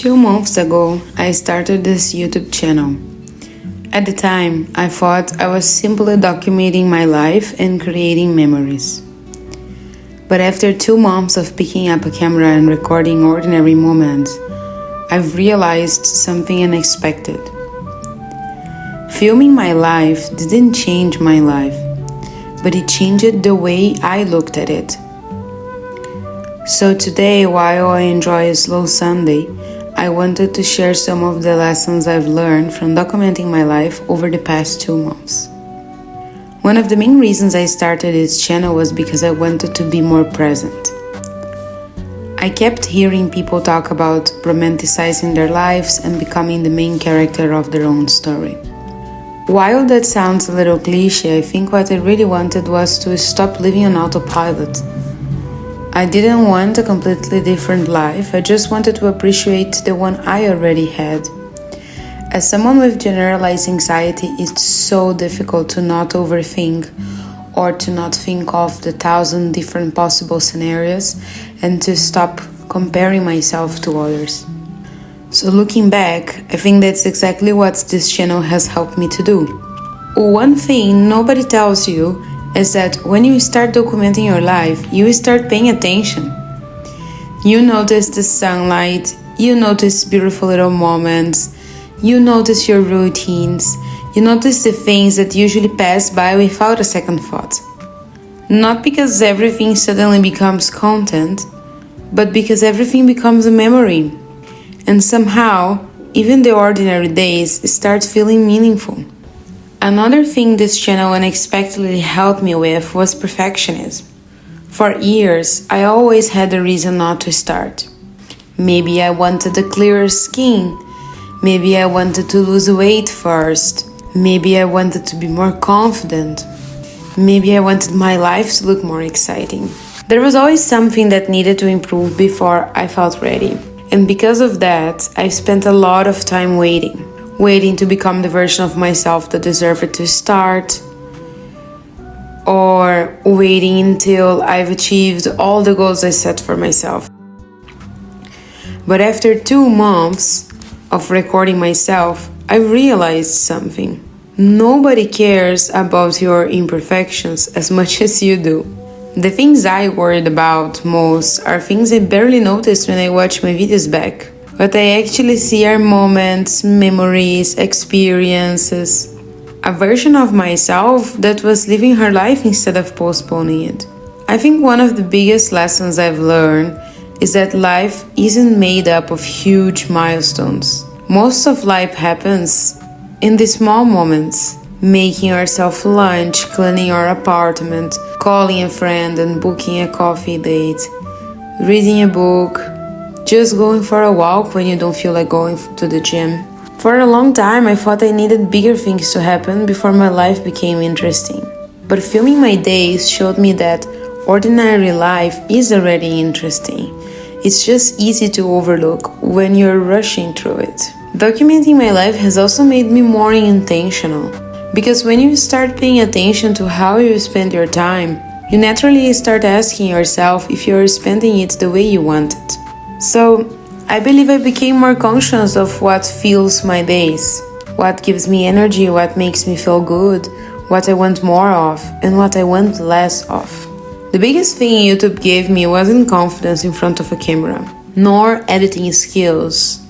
2 months ago, I started this YouTube channel. At the time, I thought I was simply documenting my life and creating memories. But after 2 months of picking up a camera and recording ordinary moments, I've realized something unexpected. Filming my life didn't change my life, but it changed the way I looked at it. So today, while I enjoy a slow Sunday, I wanted to share some of the lessons I've learned from documenting my life over the past 2 months. One of the main reasons I started this channel was because I wanted to be more present. I kept hearing people talk about romanticizing their lives and becoming the main character of their own story. While that sounds a little cliche, I think what I really wanted was to stop living on autopilot. I didn't want a completely different life, I just wanted to appreciate the one I already had. As someone with generalized anxiety, it's so difficult to not overthink or to not think of the 1,000 different possible scenarios and to stop comparing myself to others. So looking back, I think that's exactly what this channel has helped me to do. One thing nobody tells you is that when you start documenting your life, you start paying attention. You notice the sunlight, you notice beautiful little moments, you notice your routines, you notice the things that usually pass by without a second thought. Not because everything suddenly becomes content, but because everything becomes a memory. And somehow, even the ordinary days start feeling meaningful. Another thing this channel unexpectedly helped me with was perfectionism. For years, I always had a reason not to start. Maybe I wanted a clearer skin. Maybe I wanted to lose weight first. Maybe I wanted to be more confident. Maybe I wanted my life to look more exciting. There was always something that needed to improve before I felt ready. And because of that, I spent a lot of time waiting to become the version of myself that deserved to start, or waiting until I've achieved all the goals I set for myself. But after 2 months of recording myself, I realized something. Nobody cares about your imperfections as much as you do. The things I worried about most are things I barely noticed when I watch my videos back. What I actually see are moments, memories, experiences. A version of myself that was living her life instead of postponing it. I think one of the biggest lessons I've learned is that life isn't made up of huge milestones. Most of life happens in the small moments. Making yourself lunch, cleaning your apartment, calling a friend and booking a coffee date, reading a book, just going for a walk when you don't feel like going to the gym. For a long time, I thought I needed bigger things to happen before my life became interesting. But filming my days showed me that ordinary life is already interesting. It's just easy to overlook when you're rushing through it. Documenting my life has also made me more intentional. Because when you start paying attention to how you spend your time, you naturally start asking yourself if you're spending it the way you want it. So, I believe I became more conscious of what fills my days, what gives me energy, what makes me feel good, what I want more of, and what I want less of. The biggest thing YouTube gave me wasn't confidence in front of a camera, nor editing skills,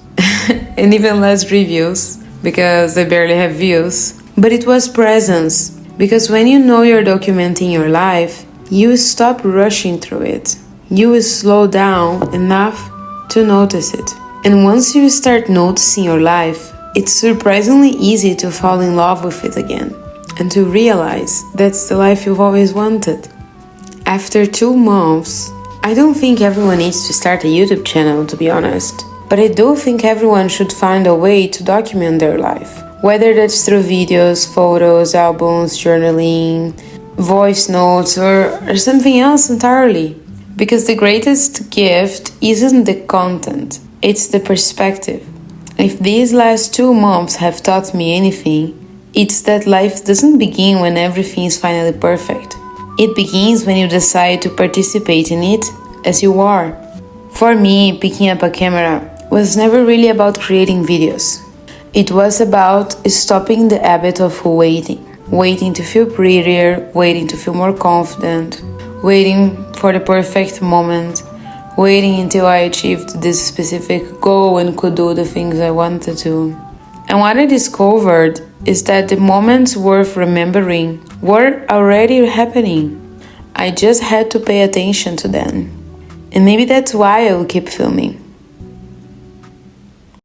and even less reviews, because I barely have views. But it was presence, because when you know you're documenting your life, you stop rushing through it. You will slow down enough to notice it. And once you start noticing your life, it's surprisingly easy to fall in love with it again and to realize that's the life you've always wanted. After 2 months, I don't think everyone needs to start a YouTube channel, to be honest. But I do think everyone should find a way to document their life. Whether that's through videos, photos, albums, journaling, voice notes, or something else entirely. Because the greatest gift isn't the content, it's the perspective. If these last 2 months have taught me anything, it's that life doesn't begin when everything is finally perfect. It begins when you decide to participate in it as you are. For me, picking up a camera was never really about creating videos. It was about stopping the habit of waiting. Waiting to feel prettier, waiting to feel more confident, waiting for the perfect moment, waiting until I achieved this specific goal and could do the things I wanted to. And what I discovered is that the moments worth remembering were already happening. I just had to pay attention to them. And maybe that's why I will keep filming.